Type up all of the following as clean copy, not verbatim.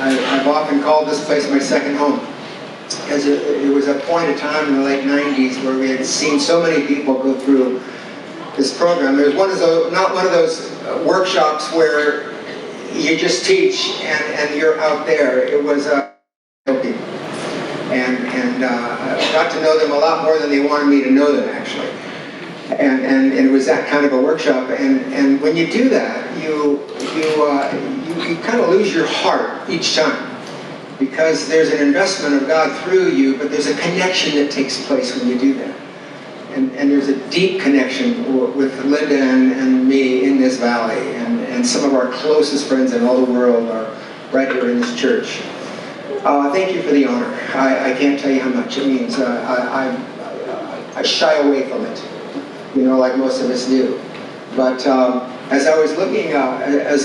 I've often called this place my second home. Because it was a point of time in the late 90s where we had seen so many people go through this program. It was not one of those workshops where you just teach and you're out there. It was people. And I got to know them a lot more than they wanted me to know them, actually. And it was that kind of a workshop. And when you do that, you kind of lose your heart each time. Because there's an investment of God through you, but there's a connection that takes place when you do that. And there's a deep connection with Linda and me in this valley. And some of our closest friends in all the world are right here in this church. Thank you for the honor. I can't tell you how much it means. I shy away from it, like most of us do. But as I was looking up at,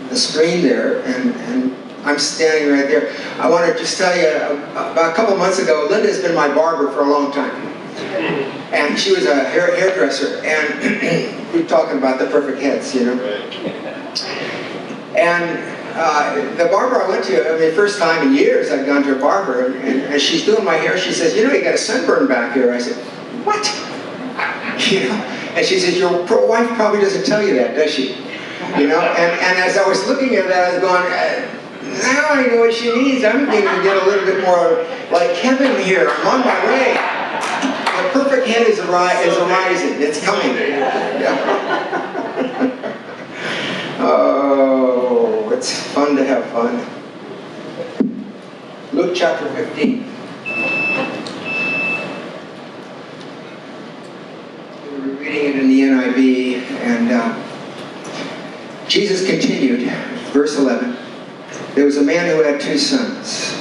the screen there, and I'm standing right there. I want to just tell you, about a couple months ago, Linda's been my barber for a long time. And she was a hairdresser, and we're talking about the perfect heads, And the barber I went to, first time in years I'd gone to a barber, and as she's doing my hair, she says, you got a sunburn back here. I said, what? And she says, your wife probably doesn't tell you that, does she? And as I was looking at that, I was going, now I know what she needs. I'm going to get a little bit more like Kevin here. I'm on my way. The perfect head is arising. It's coming. Yeah. Oh, it's fun to have fun. Luke chapter 15. We're reading it in the NIV, and Jesus continued, verse 11. There was a man who had 2 sons.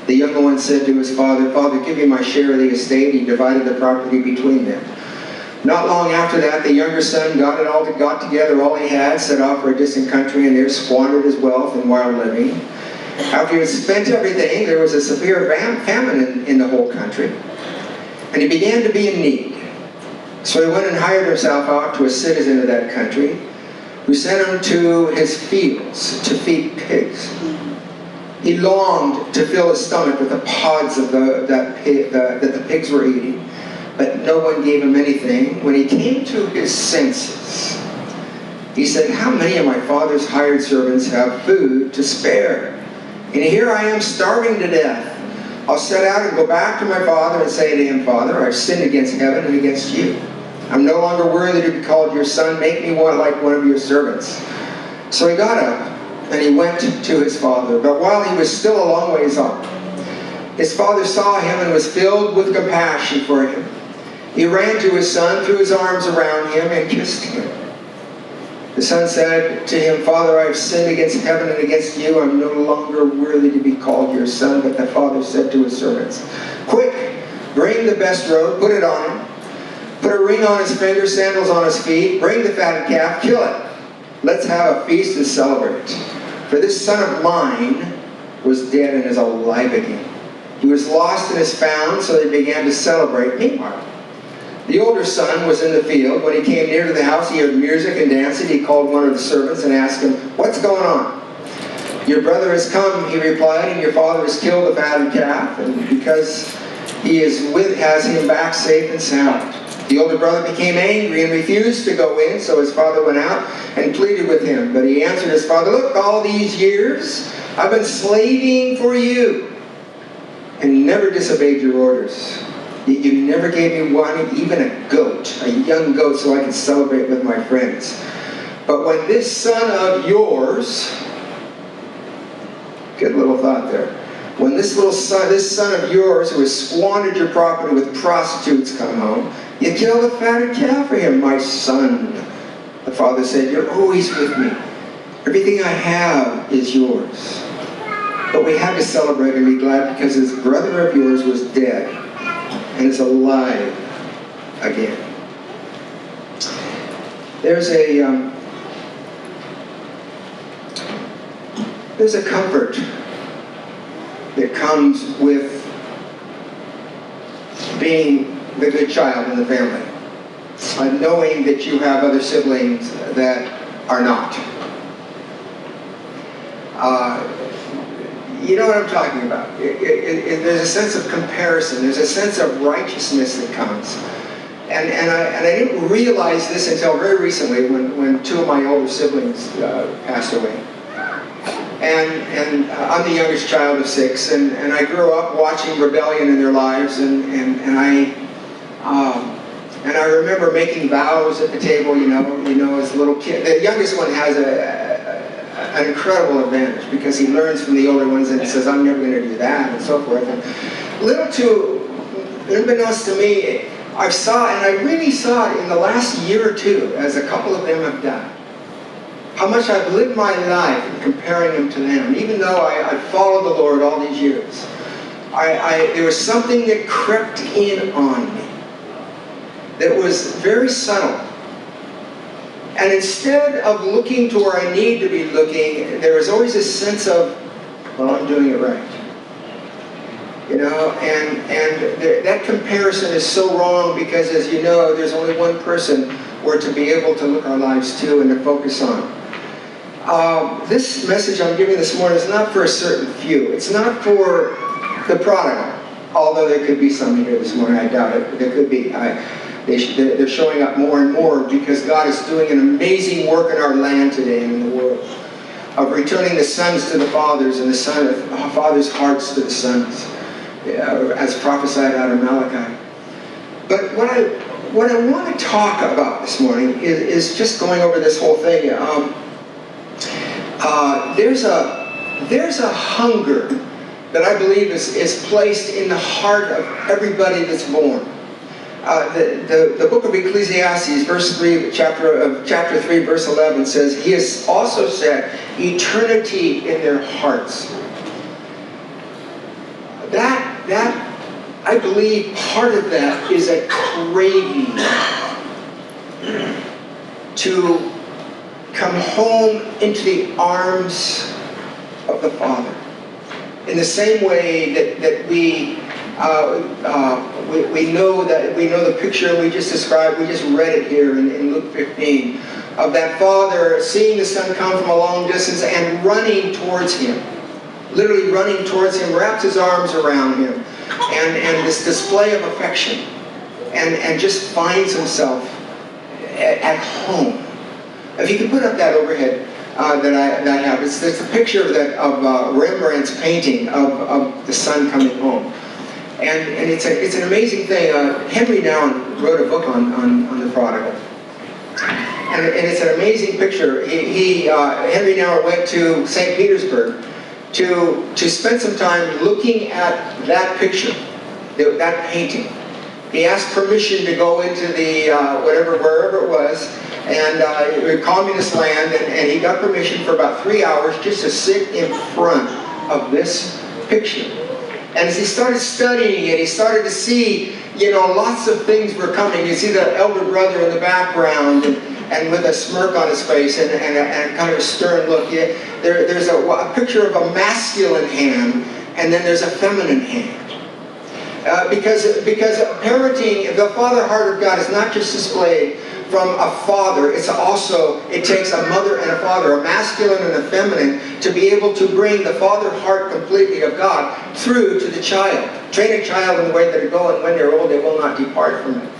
The younger one said to his father, Father, give me my share of the estate. He divided the property between them. Not long after that, the younger son got together all he had, set off for a distant country, and there squandered his wealth in wild living. After he had spent everything, there was a severe famine in the whole country, and he began to be in need. So he went and hired himself out to a citizen of that country, who sent him to his fields to feed pigs. He longed to fill his stomach with the pods of that the pigs were eating, but no one gave him anything. When he came to his senses, he said, how many of my father's hired servants have food to spare? And here I am starving to death. I'll set out and go back to my father and say to him, Father, I've sinned against heaven and against you. I'm no longer worthy to be called your son. Make me like one of your servants. So he got up and he went to his father. But while he was still a long ways off, his father saw him and was filled with compassion for him. He ran to his son, threw his arms around him, and kissed him. The son said to him, Father, I have sinned against heaven and against you. I'm no longer worthy to be called your son. But the father said to his servants, quick, bring the best robe, put it on him. Put a ring on his finger, sandals on his feet. Bring the fatted calf, kill it. Let's have a feast and celebrate. For this son of mine was dead and is alive again. He was lost and is found, so they began to celebrate. Meanwhile, the older son was in the field. When he came near to the house, he heard music and dancing. He called one of the servants and asked him, what's going on? Your brother has come, he replied, and your father has killed the fatted calf, and because he has him back safe and sound. The older brother became angry and refused to go in, so his father went out and pleaded with him. But he answered his father, look, all these years I've been slaving for you and never disobeyed your orders. Yet you never gave me one, even a goat, a young goat, so I could celebrate with my friends. But when this son of yours, good little thought there, when this son of yours who has squandered your property with prostitutes come home, you killed a fatted calf for him, my son. The father said, you're always with me. Everything I have is yours. But we had to celebrate and be glad because this brother of yours was dead and is alive again. There's a comfort that comes with being the good child in the family, knowing that you have other siblings that are not. You know what I'm talking about. There's a sense of comparison. There's a sense of righteousness that comes. And I didn't realize this until very recently when two of my older siblings passed away. And I'm the youngest child of 6, and I grew up watching rebellion in their lives, and I remember making vows at the table, you know, as a little kid. The youngest one has an incredible advantage because he learns from the older ones and says, I'm never going to do that, and so forth. And little to unbeknownst to me, I really saw it in the last year or two, as a couple of them have died. How much I've lived my life in comparing them to them. Even though I followed the Lord all these years, there was something that crept in on me that was very subtle. And instead of looking to where I need to be looking, there was always a sense of, well, I'm doing it right. You know, and that comparison is so wrong because, as you know, there's only one person we're to be able to look our lives to and to focus on. This message I'm giving this morning is not for a certain few. It's not for the prodigal, although there could be some here this morning. I doubt it. There could be. They're showing up more and more because God is doing an amazing work in our land today and in the world of returning the sons to the fathers and the fathers' hearts to the sons, as prophesied out of Malachi. But what I want to talk about this morning is just going over this whole thing. There's a hunger that I believe is placed in the heart of everybody that's born. The book of Ecclesiastes, chapter 3, verse 11 says, He has also set eternity in their hearts. That I believe part of that is a craving to come home into the arms of the Father. In the same way that we know the picture we just described, we just read it here in Luke 15, of that father seeing the son come from a long distance and running towards him. Literally running towards him, wraps his arms around him, and this display of affection, and just finds himself at home. If you could put up that overhead that I have, it's a picture of Rembrandt's painting of the son coming home, and it's an amazing thing. Henry Nouwen wrote a book on the prodigal, and it's an amazing picture. Henry Nouwen went to St. Petersburg to spend some time looking at that picture, that painting. He asked permission to go into the wherever it was, and communist land, and he got permission for about 3 hours just to sit in front of this picture. And as he started studying it, he started to see, lots of things were coming. You see the elder brother in the background, and with a smirk on his face and a kind of a stern look. There's a picture of a masculine hand, and then there's a feminine hand. Because parenting, the father heart of God is not just displayed from a father, it takes a mother and a father, a masculine and a feminine, to be able to bring the father heart completely of God through to the child. Train a child in the way that they go, and when they're old, they will not depart from it.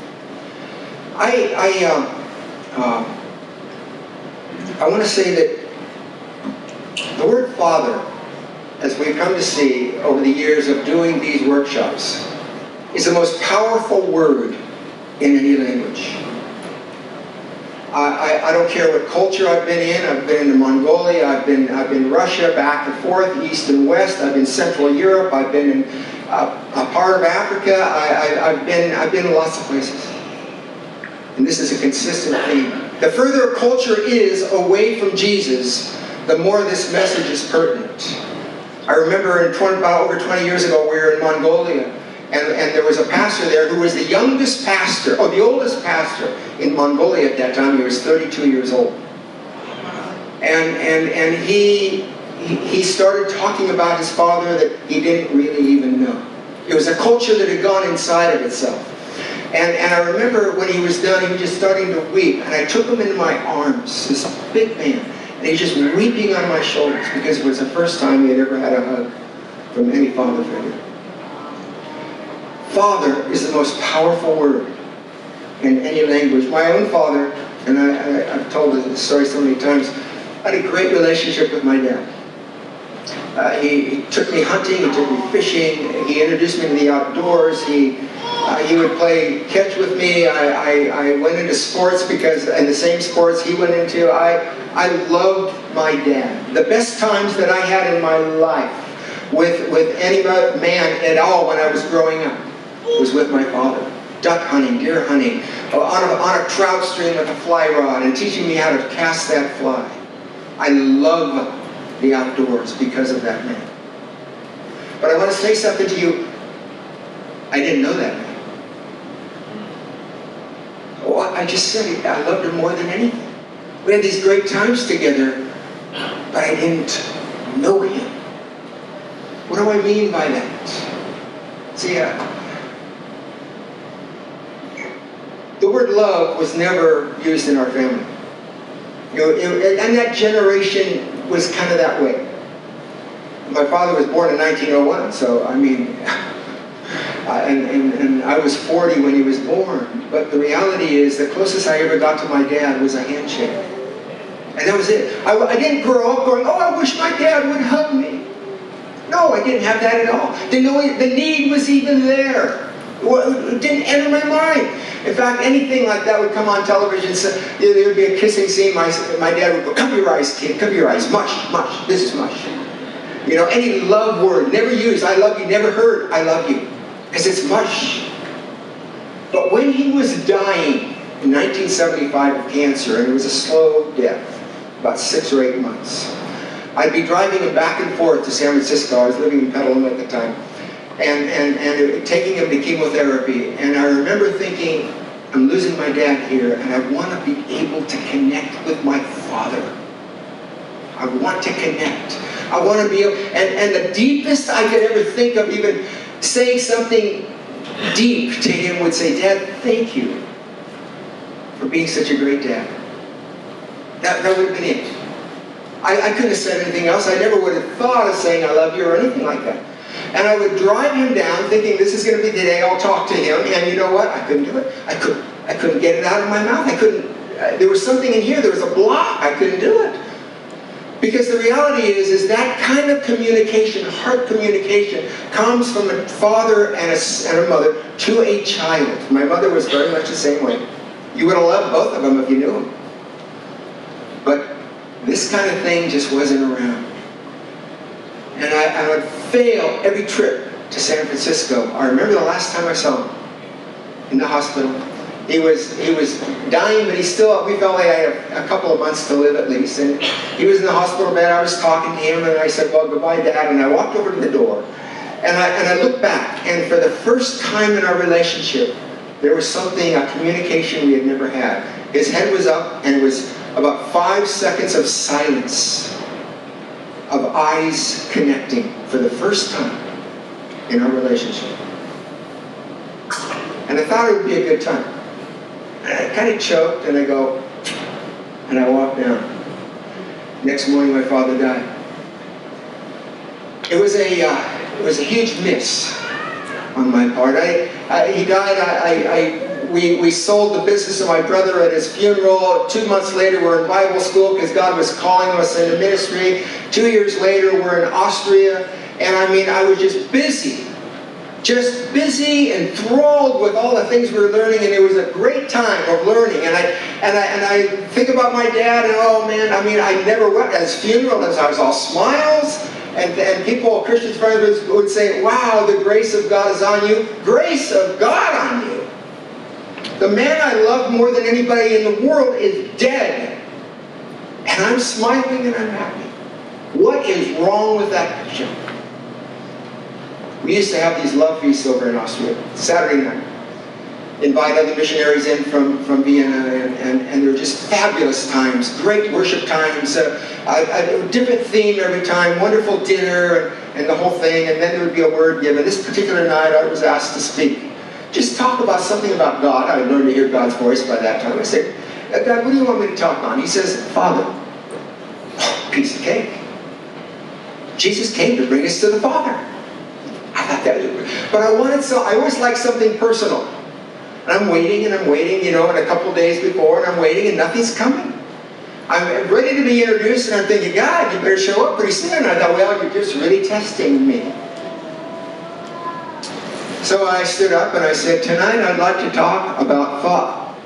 I want to say that the word father, as we've come to see over the years of doing these workshops, is the most powerful word in any language. I don't care what culture I've been in. I've been in Mongolia, I've been Russia, back and forth, east and west. I've been Central Europe. I've been in a part of Africa. I've been in lots of places. And this is a consistent theme. The further a culture is away from Jesus, the more this message is pertinent. I remember about over 20 years ago, we were in Mongolia, and there was a pastor there who was the oldest pastor in Mongolia at that time. He was 32 years old. And he started talking about his father that he didn't really even know. It was a culture that had gone inside of itself. And I remember when he was done, he was just starting to weep. And I took him into my arms, this big man. And he's just weeping on my shoulders because it was the first time he had ever had a hug from any father figure. Father is the most powerful word in any language. My own father, and I've told this story so many times, I had a great relationship with my dad. He took me hunting, he took me fishing, he introduced me to the outdoors, he would play catch with me. I went into sports because, and the same sports he went into. I loved my dad. The best times that I had in my life with any man at all when I was growing up was with my father. Duck hunting, deer hunting, on a trout stream with a fly rod, and teaching me how to cast that fly. I love the outdoors because of that man. But I want to say something to you. I didn't know that man. Oh, I just said it. I loved him more than anything. We had these great times together, but I didn't know him. What do I mean by that? See, the word love was never used in our family. And that generation was kind of that way. My father was born in 1901, so I mean, and I was 40 when he was born. But the reality is, the closest I ever got to my dad was a handshake. And that was it. I didn't grow up going, oh, I wish my dad would hug me. No, I didn't have that at all. Didn't know the need was even there. It didn't enter my mind. In fact, anything like that would come on television. So there would be a kissing scene. My dad would go, cover your eyes, kid, cover your eyes. Mush, mush, this is mush. You know, any love word, never used, I love you, never heard, I love you. Because it's mush. But when he was dying in 1975 of cancer, and it was a slow death, about 6 or 8 months, I'd be driving him back and forth to San Francisco. I was living in Petaluma at the time. And taking him to chemotherapy. And I remember thinking, I'm losing my dad here, and I want to be able to connect with my father. I want to connect. I want to be able, and the deepest I could ever think of even saying something deep to him would say, Dad, thank you for being such a great dad. That would have been it. I couldn't have said anything else. I never would have thought of saying I love you or anything like that. And I would drive him down thinking this is going to be the day I'll talk to him. And you know what? I couldn't do it. I couldn't get it out of my mouth. There was something in here. There was a block. I couldn't do it. Because the reality is that kind of communication, heart communication, comes from a father and a mother to a child. My mother was very much the same way. You would have loved both of them if you knew them. But this kind of thing just wasn't around. And I would fail every trip to San Francisco. I remember the last time I saw him in the hospital. He was dying, but we felt like I had a couple of months to live at least. And he was in the hospital bed. I was talking to him, and I said, well, goodbye, Dad. And I walked over to the door. And I looked back, and for the first time in our relationship, there was something, a communication we had never had. His head was up, and it was about 5 seconds of silence, of eyes connecting for the first time in our relationship. And I thought it would be a good time. And I kind of choked, and I go, and I walked down. Next morning, my father died. It was a huge miss on my part. He died. We sold the business of my brother at his funeral. 2 months later, we're in Bible school because God was calling us into ministry. 2 years later, we're in Austria. And I was just busy enthralled with all the things we were learning, and it was a great time of learning. And I think about my dad, and oh man, I never wept at his funeral. I was all smiles, and people, Christian friends would say, wow, the grace of God is on you. Grace of God on you. The man I love more than anybody in the world is dead. And I'm smiling and I'm happy. What is wrong with that picture? We used to have these love feasts over in Austria, Saturday night. Invite other missionaries in from Vienna, and they were just fabulous times, great worship times, a different theme every time, wonderful dinner, and the whole thing, and then there would be a word given. This particular night I was asked to speak. Just talk about something about God. I had learned to hear God's voice by that time. I said, God, what do you want me to talk on? He says, Father, piece of cake. Jesus came to bring us to the Father. I thought that was, but I always like something personal. And I'm waiting, and a couple days before, and I'm waiting, and nothing's coming. I'm ready to be introduced, and I'm thinking, God, you better show up pretty soon. I thought, well, you're just really testing me. So I stood up and I said, tonight I'd like to talk about thought.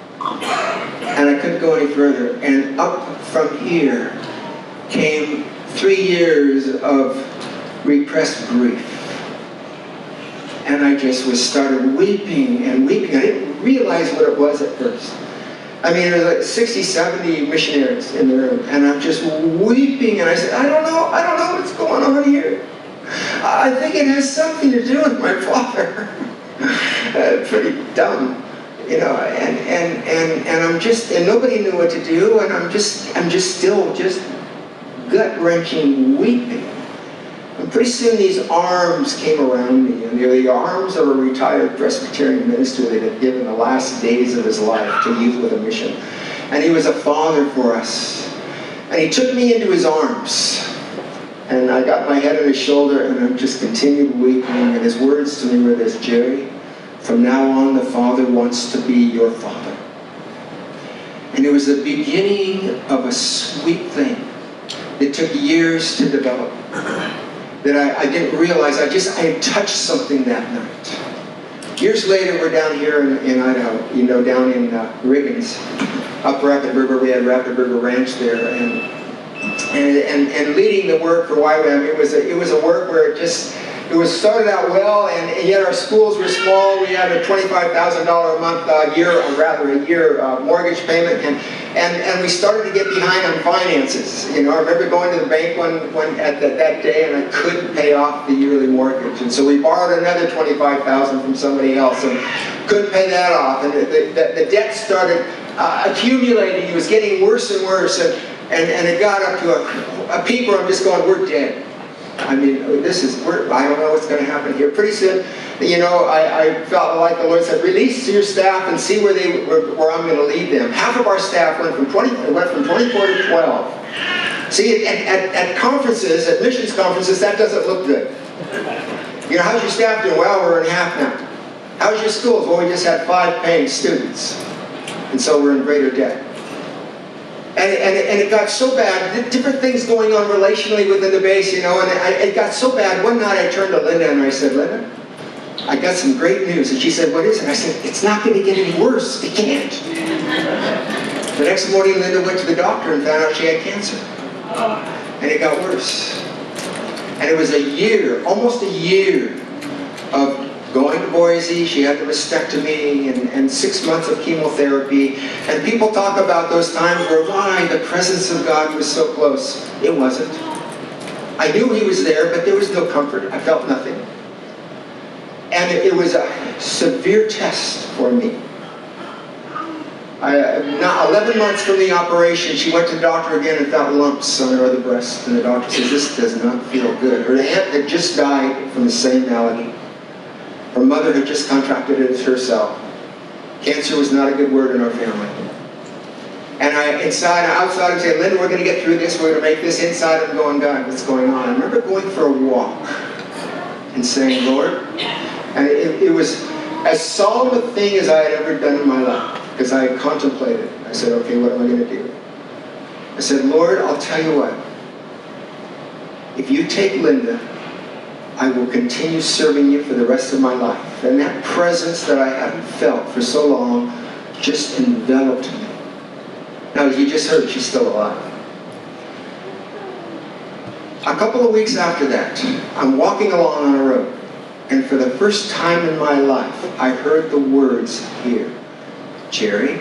And I couldn't go any further. And up from here came 3 years of repressed grief. And I just started weeping and weeping. I didn't realize what it was at first. I mean, there was like 60, 70 missionaries in the room. And I'm just weeping. And I said, I don't know what's going on here. I think it has something to do with my father. Pretty dumb, and I'm just, and nobody knew what to do, and I'm just still gut-wrenching weeping. And pretty soon these arms came around me, and they're the arms of a retired Presbyterian minister that had given the last days of his life to Youth with a Mission. And he was a father for us. And he took me into his arms. And I got my head on his shoulder, and I just continued weeping. And his words to me were this, Jerry, from now on the Father wants to be your father. And it was the beginning of a sweet thing that took years to develop. That I didn't realize, I had touched something that night. Years later, we're down here in Idaho, down in Riggins, up Rapid River. We had Rapid River Ranch there, and leading the work for YWAM, it was a work where it was started out well, and yet our schools were small. We had a $25,000 a month a year mortgage payment, and we started to get behind on finances. I remember going to the bank one at that day, and I couldn't pay off the yearly mortgage, and so we borrowed another $25,000 from somebody else, and couldn't pay that off, and the debt started accumulating. It was getting worse and worse, and it got up to a peak where I'm just going, we're dead. I mean, I don't know what's going to happen here. Pretty soon, I felt like the Lord said, release your staff and see where I'm going to lead them. Half of our staff went from 24 to 12. See, at conferences, at missions conferences, that doesn't look good. How's your staff doing? Well, we're in half now. How's your schools? Well, we just had 5 paying students. And so we're in greater debt. And it got so bad, different things going on relationally within the base, and it got so bad. One night I turned to Linda and I said, Linda, I got some great news. And she said, what is it? I said, it's not going to get any worse. It can't. The next morning, Linda went to the doctor and found out she had cancer. And it got worse. And it was almost a year of going to Boise. She had the mastectomy and 6 months of chemotherapy. And people talk about those times where, why, the presence of God was so close. It wasn't. I knew He was there, but there was no comfort. I felt nothing. And it was a severe test for me. 11 months from the operation, she went to the doctor again and found lumps on her other breast. And the doctor says, this does not feel good. Her aunt had just died from the same malady. Her mother had just contracted it herself. Cancer was not a good word in our family. And outside, I'm saying, Linda, we're going to get through this. We're going to make this. Inside, I'm going, God, what's going on? I remember going for a walk and saying, Lord, and it was as solemn a thing as I had ever done in my life, because I had contemplated. I said, okay, what am I going to do? I said, Lord, I'll tell you what. If you take Linda, I will continue serving you for the rest of my life. And that presence that I hadn't felt for so long just enveloped me. Now, you just heard she's still alive. A couple of weeks after that, I'm walking along on a road, and for the first time in my life, I heard the words here, Jerry,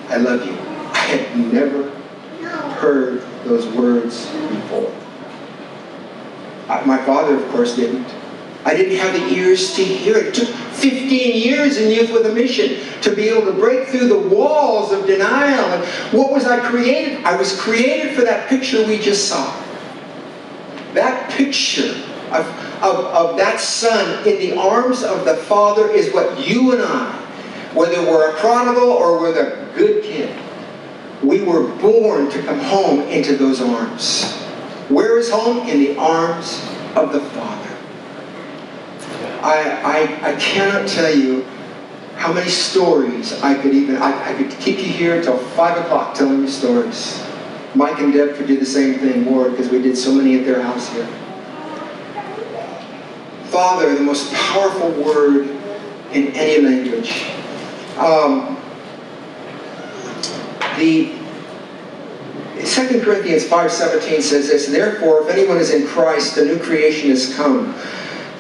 I love you. I had never heard those words before. My father, of course, didn't. I didn't have the ears to hear it. It took 15 years in Youth with a Mission to be able to break through the walls of denial. And what was I created? I was created for that picture we just saw. That picture of that son in the arms of the Father is what you and I, whether we're a prodigal or we're the good kid, We were born to come home into those arms. Where is home? In the arms of the Father. I cannot tell you how many stories I could keep you here till 5 o'clock telling you stories. Mike and Deb could do the same thing more because we did so many at their house here. Father, the most powerful word in any language. The 2 Corinthians 5:17 says this, therefore, if anyone is in Christ, the new creation has come.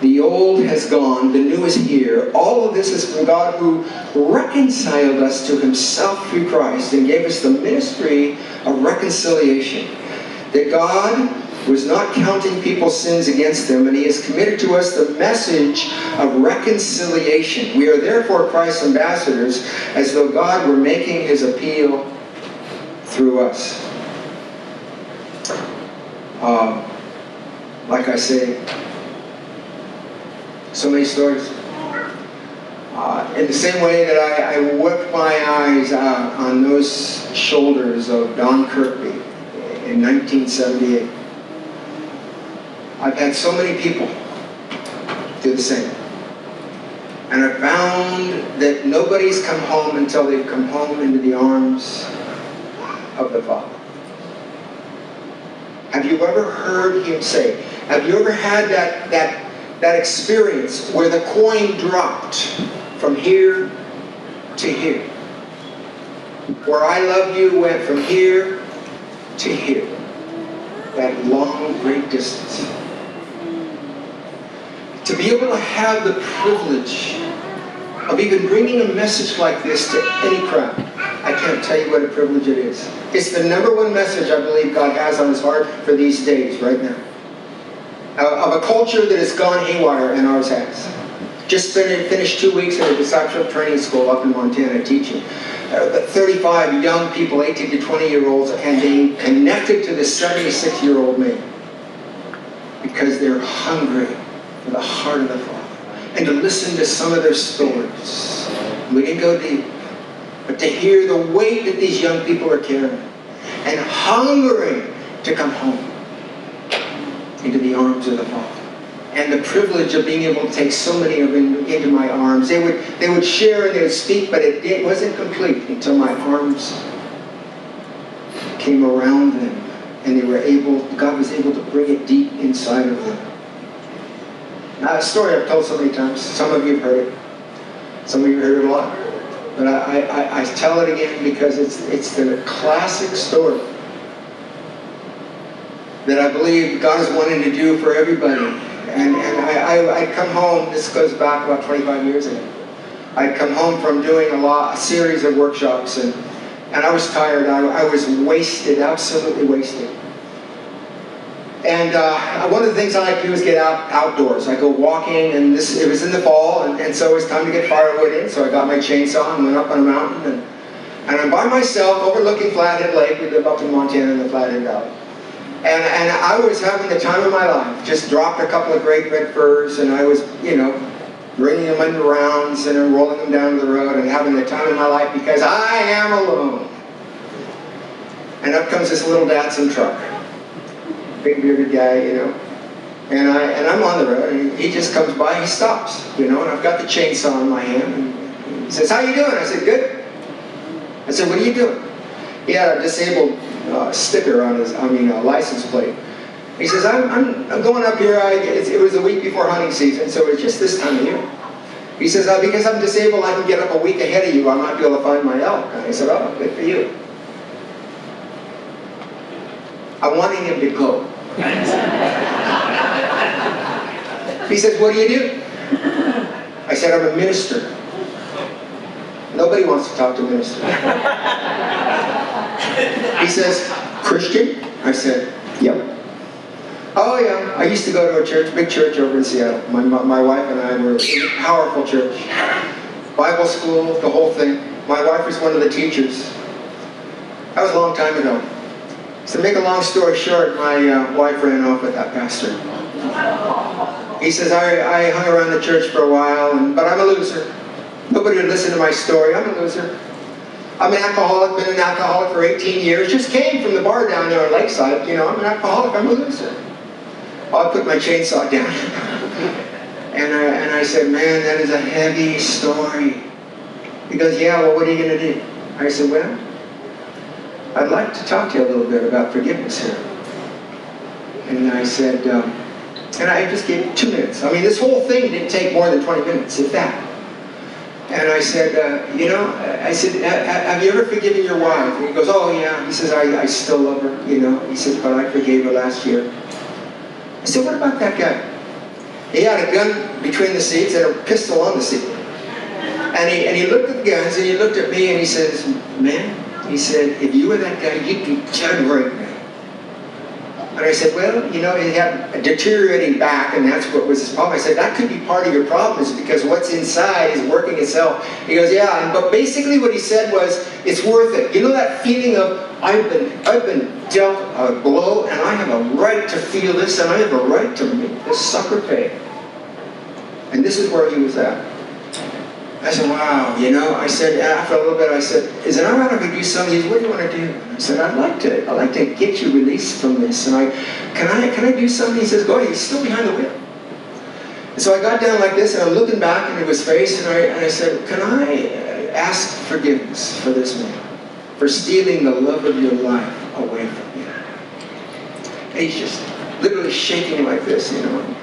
The old has gone, the new is here. All of this is from God who reconciled us to himself through Christ and gave us the ministry of reconciliation. That God was not counting people's sins against them, and he has committed to us the message of reconciliation. We are therefore Christ's ambassadors, as though God were making his appeal through us. Like I say, so many stories. In the same way that I wept my eyes out on those shoulders of Don Kirkby in 1978. I've had so many people do the same. And I found that nobody's come home until they've come home into the arms of the Father. Have you ever heard him say, have you ever had that experience where the coin dropped from here to here? Where I love you went from here to here. That long, great distance. To be able to have the privilege of even bringing a message like this to any crowd, I can't tell you what a privilege it is. It's the number one message I believe God has on his heart for these days, right now. Of a culture that has gone haywire, and ours has. Just finished 2 weeks at a discipleship training school up in Montana teaching. 35 young people, 18 to 20-year-olds, and being connected to this 76-year-old man. Because they're hungry for the heart of the Father. And to listen to some of their stories. We didn't go deep. But to hear the weight that these young people are carrying. And hungering to come home into the arms of the Father. And the privilege of being able to take so many of them into my arms. They would share and they would speak, but it wasn't complete until my arms came around them. And God was able to bring it deep inside of them. Now, a story I've told so many times. Some of you have heard it. Some of you have heard it a lot. But I tell it again because it's the classic story that I believe God is wanting to do for everybody. And I'd come home, this goes back about 25 years ago. I'd come home from doing a series of workshops, and I was tired. I was wasted, absolutely wasted. And one of the things I like to do is get outdoors. I go walking, and it was in the fall, and so it was time to get firewood in. So I got my chainsaw and went up on a mountain, and I'm by myself overlooking Flathead Lake. We live up in Montana in the Flathead Valley. And I was having the time of my life. Just dropped a couple of great red firs, and I was, bringing them into rounds and rolling them down the road and having the time of my life because I am alone. And up comes this little Datsun truck. Big bearded guy, And I'm on the road, and he just comes by, he stops, and I've got the chainsaw in my hand, and he says, "How you doing?" I said, "Good." I said, "What are you doing?" He had a disabled sticker on his, license plate. He says, I'm going up here, it was a week before hunting season, so it's just this time of year. He says, because I'm disabled, I can get up a week ahead of you, I might be able to find my elk. And I said, "Oh, good for you." I wanted him to go. He says, "What do you do?" I said, "I'm a minister." Nobody wants to talk to a minister. He says, "Christian?" I said, "Yep." "Oh yeah, I used to go to a church, big church over in Seattle. My wife and I were in a powerful church. Bible school, the whole thing. My wife was one of the teachers. That was a long time ago. So to make a long story short, my wife ran off with that pastor. He says, I hung around the church for a while, but I'm a loser. Nobody would listen to my story. I'm a loser. I'm an alcoholic, been an alcoholic for 18 years, just came from the bar down there on Lakeside. I'm an alcoholic, I'm a loser. I put my chainsaw down. and I said, man, that is a heavy story. He goes, yeah, well, what are you going to do? I said, well, I'd like to talk to you a little bit about forgiveness here. And I said, and I just gave 2 minutes. I mean, this whole thing didn't take more than 20 minutes, if that. And I said, have you ever forgiven your wife? And he goes, oh yeah. He says, I still love her, He says, but I forgave her last year. I said, what about that guy? He had a gun between the seats and a pistol on the seat. And he looked at the guns and he looked at me and he says, man, he said, if you were that guy, you'd be dead right now. And I said, well, he had a deteriorating back and that's what was his problem. I said, that could be part of your problem is because what's inside is working itself. He goes, yeah, but basically what he said was, it's worth it. You know that feeling of, I've been dealt a blow and I have a right to feel this and I have a right to make this sucker pay. And this is where he was at. I said, wow, I said, after a little bit, I said, is it all right if we do something? He said, what do you want to do? And I said, I'd like to get you released from this. And can I do something? He says, go ahead, he's still behind the wheel. And so I got down like this, and I'm looking back into his face, and I said, can I ask forgiveness for this man, for stealing the love of your life away from you? And he's just literally shaking like this, And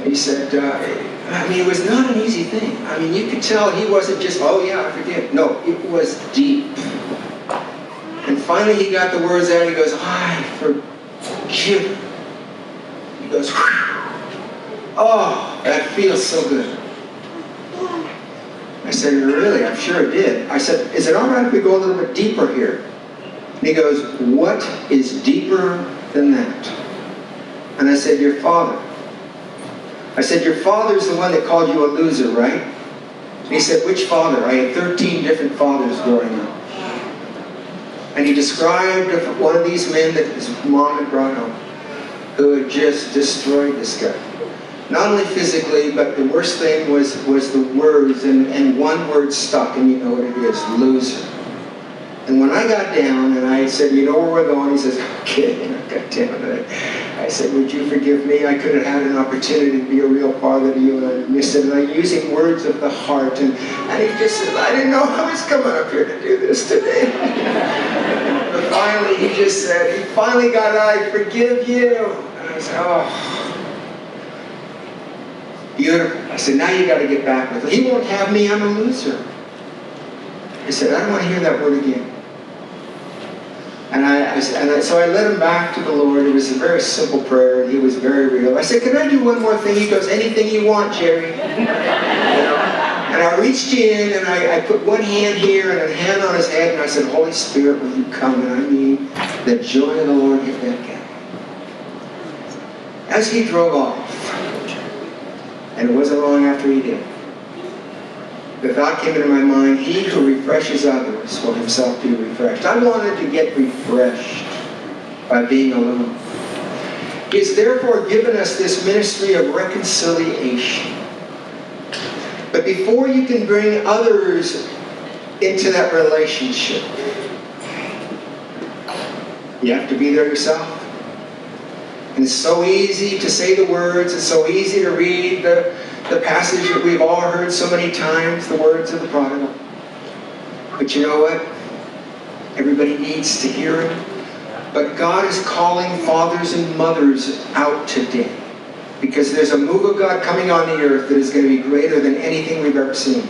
he said, it was not an easy thing. You could tell he wasn't just, oh yeah, I forgive. No, it was deep. And finally he got the words out, he goes, I forgive. He goes, oh, that feels so good. I said, really? I'm sure it did. I said, is it all right if we go a little bit deeper here? And he goes, what is deeper than that? And I said, your father. I said, your father's the one that called you a loser, right? And he said, which father? I had 13 different fathers growing up. And he described one of these men that his mom had brought home, who had just destroyed this guy. Not only physically, but the worst thing was the words, and one word stuck, and you know what it is, loser. And when I got down and I said, you know where we're going? He says, okay, God damn it. I said, would you forgive me? I could have had an opportunity to be a real father to you, and I missed it. And I'm using words of the heart. And he just said, I didn't know I was coming up here to do this today. But finally, he just said, he finally got out, I forgive you. And I said, oh, beautiful. I said, now you got to get back with him. He won't have me, I'm a loser. He said, I don't want to hear that word again. So I led him back to the Lord. It was a very simple prayer, and he was very real. I said, can I do one more thing? He goes, anything you want, Jerry. And I reached in, and I put one hand here and a hand on his head, and I said, Holy Spirit, will you come? And the joy of the Lord hit that guy. As he drove off, and it wasn't long after he did, the thought came into my mind, he who refreshes others will himself be refreshed. I wanted to get refreshed by being alone. He has therefore given us this ministry of reconciliation. But before you can bring others into that relationship, you have to be there yourself. And it's so easy to say the words, it's so easy to read the passage that we've all heard so many times, the words of the prodigal. But you know what? Everybody needs to hear it. But God is calling fathers and mothers out today. Because there's a move of God coming on the earth that is going to be greater than anything we've ever seen.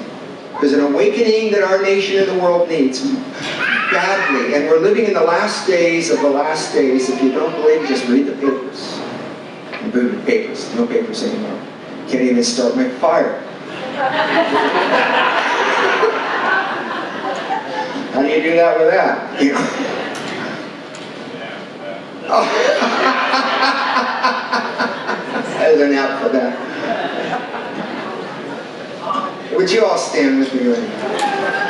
There's an awakening that our nation and the world needs badly. And we're living in the last days of the last days. If you don't believe, just read the papers. Read the papers. No papers anymore. Can't even start my fire. How do you do that with that? Oh. There's an out for that. Would you all stand with me right now?